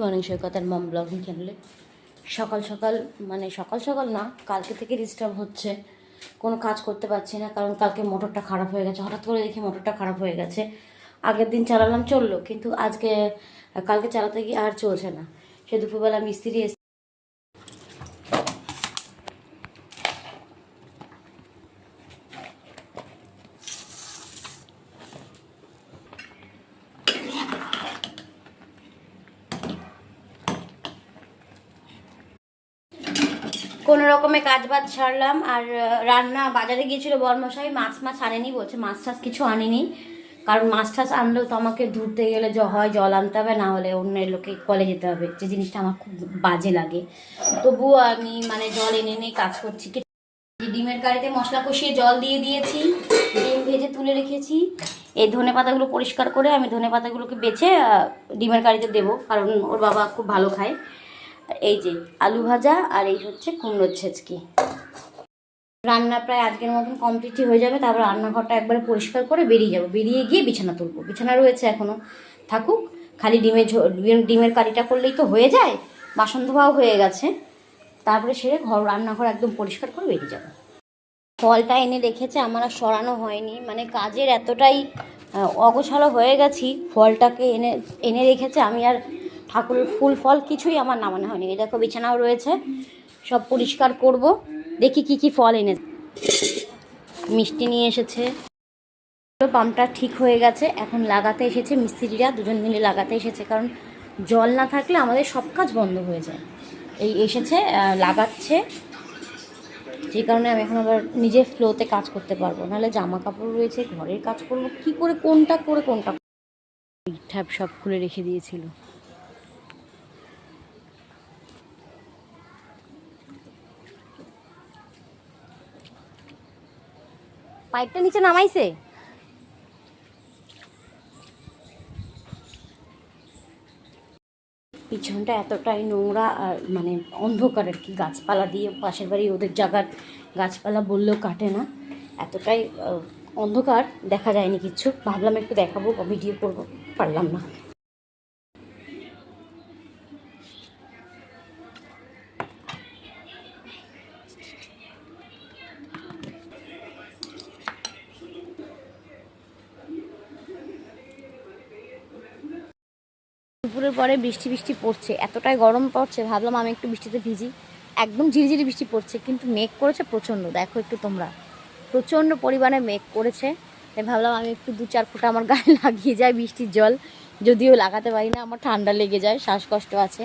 Morning সৈকতের মম blogging চ্যানেলে সকাল সকাল মানে সকাল সকাল না, কালকে থেকে ডিস্টার্ব হচ্ছে, কোনো কাজ করতে পারছি না। কারণ কালকে মোটরটা খারাপ হয়ে গেছে, হঠাৎ করে দেখি মোটরটা খারাপ হয়ে গেছে। আগের দিন চালালাম, চললো, কিন্তু কালকে চালাতে গিয়ে আর চলছে না। সে দুপুরবেলা মিস্ত্রি এসে কোনো রকমে কাজ বাজ ছাড়লাম। আর রান্না, বাজারে গিয়েছিল বরমশাই, মাছ আনেনি বলছে, মাছ টাছ কিছু আনেনি। কারণ মাছ টাছ আনলেও তো আমাকে ধুতে গেলে হয় জল আনতে হবে, না হলে অন্যের লোকে কলে যেতে হবে, যে জিনিসটা আমার খুব বাজে লাগে। তবুও আমি মানে জল এনে নিয়ে কাজ করছি। ডিমের কারিতে মশলা কষিয়ে জল দিয়ে দিয়েছি, ডিম ভেজে তুলে রেখেছি। এই ধনে পাতাগুলো পরিষ্কার করে আমি ধনে পাতাগুলোকে বেছে ডিমের কারিতে দেবো, কারণ ওর বাবা খুব ভালো খায়। এই যে আলু ভাজা, আর এই হচ্ছে কুমড়োর ছেচকি। রান্না প্রায় আজকের মতন কমপ্লিটই হয়ে যাবে। তারপর রান্নাঘরটা একবারে পরিষ্কার করে বেরিয়ে যাবো, বেরিয়ে গিয়ে বিছানা তুলবো। বিছানা রয়েছে এখনও, থাকুক। খালি ডিমের কারিটা করলেই তো হয়ে যায়। বাসন ধোয়াও হয়ে গেছে, তারপরে সেরে রান্নাঘর একদম পরিষ্কার করে বেরিয়ে যাবো। ফলটা এনে রেখেছে, আমার আর সরানো হয়নি, মানে কাজের এতটাই অগোছালো হয়ে গেছি। ফলটাকে এনে রেখেছে, আমি আর ঠাকুরের ফুল ফল কিছুই আমার নামানো হয়নি। এই দেখো বিছানাও রয়েছে, সব পরিষ্কার করব। দেখি কি ফল এনে। মিষ্টি নিয়ে এসেছে, পাম্পটা ঠিক হয়ে গেছে, এখন লাগাতে এসেছে মিস্ত্রিরা, দুজন মিলে লাগাতে এসেছে। কারণ জল না থাকলে আমাদের সব কাজ বন্ধ হয়ে যায়। এই এসেছে লাগাচ্ছে, যে কারণে আমি এখন আবার নিজে ফ্লোতে কাজ করতে পারবো, নাহলে জামা কাপড় রয়েছে, ঘরের কাজ করবো কি করে, কোনটা ঠ্যাপ সব খুলে রেখে দিয়েছিল। পাইপটা নিচে নামাইছে। পিছনটা এতটাই নোংরা আর মানে অন্ধকার আর কি, গাছপালা দিয়ে, পাশের বাড়ি ওদের জায়গার গাছপালা বললেও কাটে না, এতটাই অন্ধকার, দেখা যায়নি কিচ্ছু। ভাবলাম একটু দেখাবো, ভিডিও করবো, পারলাম না। দুপুরের পরে বৃষ্টি পড়ছে, এতটাই গরম পড়ছে, ভাবলাম আমি একটু বৃষ্টিতে ভিজি। একদম ঝিরিঝিরি বৃষ্টি পড়ছে, কিন্তু মেঘ করেছে প্রচণ্ড, দেখো একটু তোমরা, প্রচণ্ড পরিমাণে মেঘ করেছে। তাই ভাবলাম আমি একটু 2-4 ফোঁটা আমার গায়ে লাগিয়ে যাই বৃষ্টির জল, যদিও লাগাতে পারি না, আমার ঠান্ডা লেগে যায়, শ্বাসকষ্ট আছে।